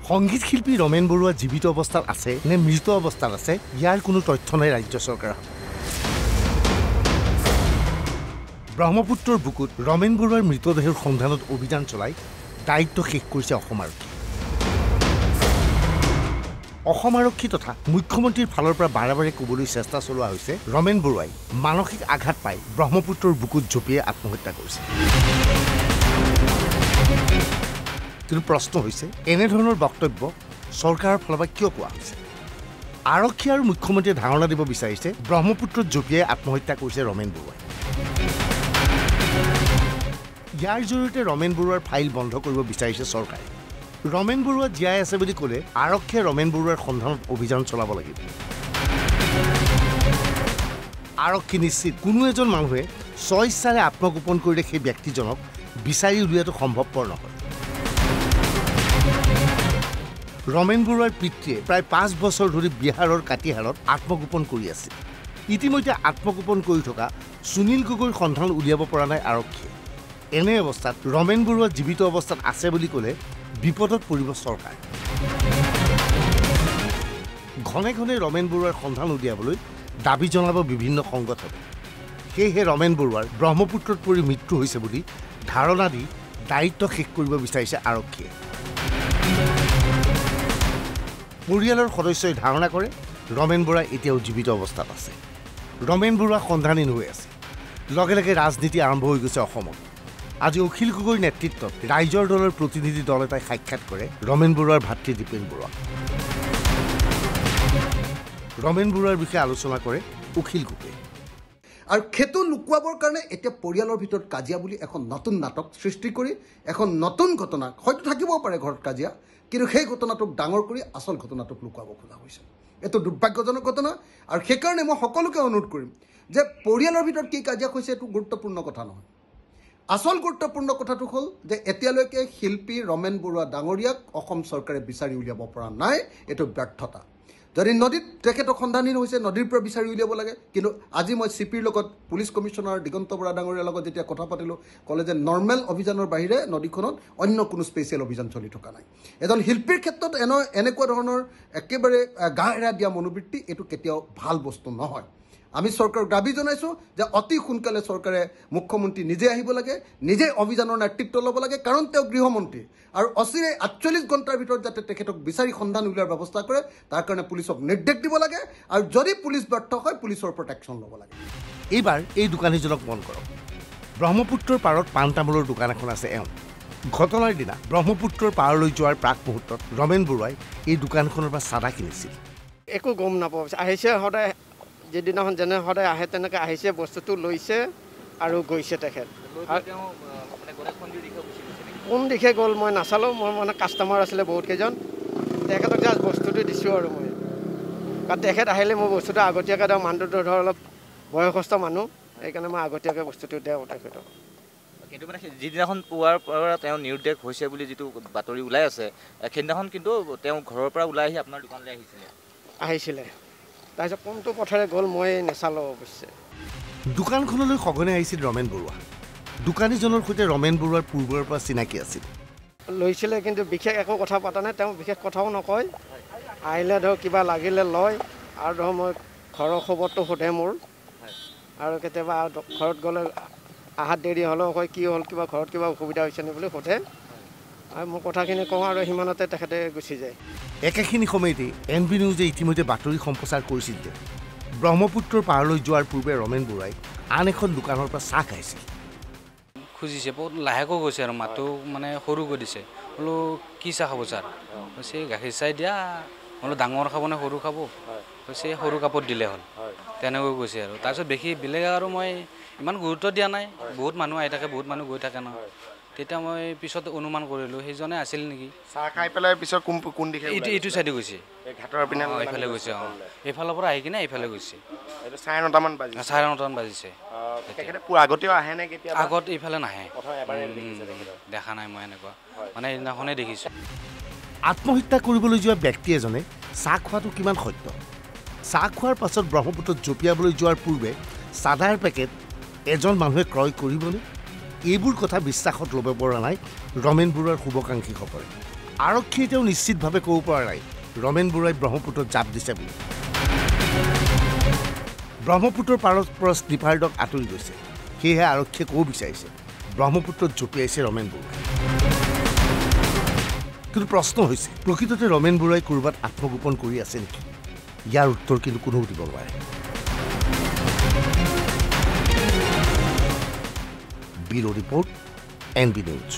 সংগীত শিল্পী ৰমেন বৰুৱা জীৱিত অৱস্থাত আছে নে মৃত অৱস্থাত আছে ইয়াৰ কোনো তথ্য নাই ৰাজ্য চৰকাৰৰ। ব্ৰহ্মপুত্ৰৰ বুকুত ৰমেন বৰুৱাৰ মৃতদেহৰ সন্ধানত অভিযান চলাই দায়িত্ব শেষ কৰিছে অসম আৰক্ষী। অসম আৰক্ষী তথা মুখ্যমন্ত্ৰীৰ ফালৰ পৰা বাৰে বাৰে ক'বলৈ চেষ্টা চলোৱা হৈছে ৰমেন বৰুৱাই মানসিক আঘাত পাই ব্ৰহ্মপুত্ৰৰ বুকুত জঁপিয়াই আত্মহত্যা কৰিছে। কিন্তু প্ৰশ্ন হৈছে এনেধৰণৰ বক্তব্য চৰকাৰৰ ফালৰ পৰা কিয় কোৱা হৈছে? আৰক্ষী আৰু মুখ্যমন্ত্ৰীয়ে ধাৰণা দিব বিচাৰিছে ব্ৰহ্মপুত্ৰত জঁপিয়াই আত্মহত্যা কৰিছে ৰমেন বৰুৱাই। ইয়াৰ জৰিয়তে ৰমেন বৰুৱাৰ ফাইল বন্ধ কৰিব বিচাৰিছে চৰকাৰে। ৰমেন বৰুৱা জীয়াই আছে বুলি ক'লে আৰক্ষীয়ে ৰমেন বৰুৱাৰ সন্ধানত অভিযান চলাব লাগিব। আৰক্ষী নিশ্চিত কোনো এজন মানুহে স্বইচ্ছাৰে আত্মগোপন কৰিলে সেই ব্যক্তিজনক বিচাৰি উলিওৱাটো সম্ভৱপৰ নহয়। ৰমেন বৰুৱাৰ পিতৃয়ে প্ৰায় 5 বছৰ ধৰি বিহাৰৰ কাটিহাৰত আত্মগোপন কৰি আছিল। ইতিমধ্যে আত্মগোপন কৰি থকা সুনীল গগৈৰ সন্ধান উলিয়াব পৰা নাই আৰক্ষীয়ে। এনে অৱস্থাত ৰমেন বৰুৱা জীৱিত অৱস্থাত আছে বুলি ক'লে বিপদত পৰিব চৰকাৰ। ঘনে ঘনে ৰমেন বৰুৱাৰ সন্ধান উলিয়াবলৈ দাবী জনাব বিভিন্ন সংগঠনে। সেয়েহে ৰমেন বৰুৱাৰ ব্ৰহ্মপুত্ৰত পৰি মৃত্যু হৈছে বুলি ধাৰণা দি দায়িত্ব শেষ কৰিব বিচাৰিছে আৰক্ষীয়ে। পৰিয়ালৰ সদস্যই ধাৰণা কৰে ৰমেন বৰুৱা এতিয়াও জীৱিত অৱস্থাত আছে। ৰমেন বৰুৱা সন্ধানহীন হৈ আছে। লগে লগে ৰাজনীতি আৰম্ভ হৈ গৈছে অসমত। আজি অখিল গগৈৰ নেতৃত্বত ৰাইজৰ দলৰ প্ৰতিনিধি দল এটাই সাক্ষাৎ কৰে ৰমেন বৰুৱাৰ ভাতৃ দীপেন বৰুৱা। ৰমেন বৰুৱাৰ বিষয়ে আলোচনা কৰে অখিল গগৈ। আৰু সেইটো লুকুৱাবৰ কাৰণে এতিয়া পৰিয়ালৰ ভিতৰত কাজিয়া বুলি এখন নতুন নাটক সৃষ্টি কৰি এখন নতুন ঘটনা হয়তো থাকিবও পাৰে ঘৰত কাজিয়া, কিন্তু সেই ঘটনাটোক ডাঙৰ কৰি আচল ঘটনাটোক লুকুৱাব খোজা হৈছে। এইটো দুৰ্ভাগ্যজনক ঘটনা। আৰু সেইকাৰণে মই সকলোকে অনুৰোধ কৰিম যে পৰিয়ালৰ ভিতৰত কি কাজিয়া হৈছে এইটো গুৰুত্বপূৰ্ণ কথা নহয়। আচল গুৰুত্বপূৰ্ণ কথাটো হ'ল যে এতিয়ালৈকে শিল্পী ৰমেন বৰুৱা ডাঙৰীয়াক অসম চৰকাৰে বিচাৰি উলিয়াব পৰা নাই। এইটো ব্যৰ্থতা। যদি নদীত তেখেতক সন্ধানহীন হৈছে নদীৰ পৰা বিচাৰি উলিয়াব লাগে। কিন্তু আজি মই চিপিৰ লগত পুলিচ কমিশ্যনাৰ দিগন্ত বৰা ডাঙৰীয়াৰ লগত যেতিয়া কথা পাতিলোঁ, ক'লে যে নৰ্মেল অভিযানৰ বাহিৰে নদীখনত অন্য কোনো স্পেচিয়েল অভিযান চলি থকা নাই। এজন শিল্পীৰ ক্ষেত্ৰত এনেকুৱা ধৰণৰ একেবাৰে গা এৰা দিয়া মনোবৃত্তি এইটো কেতিয়াও ভাল বস্তু নহয়। আমি চৰকাৰক দাবী জনাইছোঁ যে অতি সোনকালে চৰকাৰে মুখ্যমন্ত্ৰী নিজে আহিব লাগে, নিজে অভিযানৰ নেতৃত্ব ল'ব লাগে, কাৰণ তেওঁ গৃহমন্ত্ৰী। আৰু অচিৰে 48 ঘণ্টাৰ ভিতৰত যাতে তেখেতক বিচাৰি সন্ধান উলিওৱাৰ ব্যৱস্থা কৰে তাৰ কাৰণে পুলিচক নিৰ্দেশ দিব লাগে। আৰু যদি পুলিচ ব্যৰ্থ হয় পুলিচৰ ওপৰত একশ্যন ল'ব লাগে। এইবাৰ এই দোকানীজনক মন কৰক। ব্ৰহ্মপুত্ৰৰ পাৰত পাণ তামোলৰ দোকান এখন আছে এওঁ। ঘটনাৰ দিনা ব্ৰহ্মপুত্ৰৰ পাৰলৈ যোৱাৰ প্ৰাক মুহূৰ্তত ৰমেন বৰুৱাই এই দোকানখনৰ পৰা চাদা কিনিছিল। একো গম নাপাওঁ। আহিছে সদায়, যিদিনাখন যেনে সদায় আহে তেনেকৈ আহিছে, বস্তুটো লৈছে আৰু গৈছে তেখেত। কোন দিশে গ'ল মই নাচালোঁ। মোৰ মানে কাষ্টমাৰ আছিলে বহুত কেইজন, তেখেতক জাষ্ট বস্তুটো দিছোঁ আৰু মই। কাৰণ তেখেত আহিলে মই বস্তুটো আগতীয়াকৈ দিওঁ। মানুহটো ধৰ অলপ বয়সস্থ মানুহ, সেইকাৰণে মই আগতীয়াকৈ বস্তুটো দিওঁ তেখেতক। কিন্তু মানে যিদিনাখন পুৱাৰ পৰা তেওঁ নিৰুদ্দেশ হৈছে বুলি যিটো বাতৰি ওলাই আছে, সেইদিনাখন কিন্তু তেওঁ ঘৰৰ পৰা ওলাই আহি আপোনাৰ দোকানলৈ আহিছিলে। তাৰপিছত কোনটো পথেৰে গ'ল মই নাচালোঁ অৱশ্যে। দোকানখনলৈ সঘনে আহিছিল ৰমেন বৰুৱা। দোকানীজনৰ সৈতে ৰমেন বৰুৱাৰ পূৰ্বৰ পৰা চিনাকি আছিল। লৈছিলে, কিন্তু বিশেষ একো কথা পতা নাই। তেওঁ বিশেষ কথাও নকয়। আহিলে ধৰক কিবা লাগিলে লয়, আৰু ধৰক মই ঘৰৰ খবৰটো সোধে মোৰ। আৰু কেতিয়াবা ঘৰত গ'লে আহাত দেৰি হ'লেও কয় কি হ'ল, কিবা ঘৰত কিবা অসুবিধা হৈছে নি বুলি সোধে। আৰু মোৰ কথাখিনি কওঁ আৰু সিমানতে তেখেতে গুচি যায়। একেখিনি সময়তেই NB নিউজে ইতিমধ্যে বাতৰি সম্প্ৰচাৰ কৰিছিল যে ব্ৰহ্মপুত্ৰৰ পাৰলৈ যোৱাৰ পূৰ্বে ৰমেন বৰুৱাই আন এখন দোকানৰ পৰা চাহ খাইছিল। খুজিছে, বহুত লাহেকৈ গৈছে আৰু মাতো মানে সৰুকৈ দিছে। বোলো কি চাহ খাব ছাৰ? কৈছে গাখীৰ চাহ দিয়া। বোলো ডাঙৰ খাব নে সৰু খাব? কৈছে সৰু কাপত দিলে হ'ল। তেনেকৈ কৈছে আৰু। তাৰপিছত বেলেগ আৰু মই ইমান গুৰুত্ব দিয়া নাই। বহুত মানুহ আহি থাকে, বহুত মানুহ গৈ থাকে ন। তেতিয়া মই পিছত অনুমান কৰিলোঁ সেইজনে আছিল নেকি। চাহ খাই পেলাই পিছত কোন দিশে? এইটো চাইডে গৈছে, ঘাটৰ পিনে এইফালে গৈছে। এইফালৰ পৰা আহি কিনে এইফালে গৈছে। 9:30মান বাজিছে। 9:30মান বাজিছে। আগতেও আহে নে কেতিয়াবা? আগত এইফালে নাহে, দেখা নাই মই এনেকুৱা। মানে সেইদিনাখনেই দেখিছোঁ। আত্মহত্যা কৰিবলৈ যোৱা ব্যক্তি এজনে চাহ খোৱাটো কিমান সত্য? চাহ খোৱাৰ পাছত ব্ৰহ্মপুত্ৰত জঁপিয়াবলৈ যোৱাৰ পূৰ্বে চাদাৰ পেকেট এজন মানুহে ক্ৰয় কৰিবনে? এইবোৰ কথা বিশ্বাসত ল'ব পৰা নাই ৰমেন বৰুৱাৰ শুভাকাংক্ষীসকলে। আৰক্ষীয়ে তেওঁ নিশ্চিতভাৱে ক'ব পৰা নাই ৰমেন বৰুৱাই ব্ৰহ্মপুত্ৰত জাপ দিছে বুলি ব্ৰহ্মপুত্ৰৰ পাৰৰ পৰা স্নিপাৰ ডগ আঁতৰি গৈছে সেয়েহে আৰক্ষীয়ে ক'ব বিচাৰিছে ব্ৰহ্মপুত্ৰত জঁপিয়াইছে ৰমেন বৰুৱাই কিন্তু প্ৰশ্ন হৈছে প্ৰকৃততে ৰমেন বৰুৱাই ক'ৰবাত আত্মগোপন কৰি আছে নেকি ইয়াৰ উত্তৰ কিন্তু কোনেও দিব নোৱাৰে ব্যুৰ' ৰিপৰ্ট NB News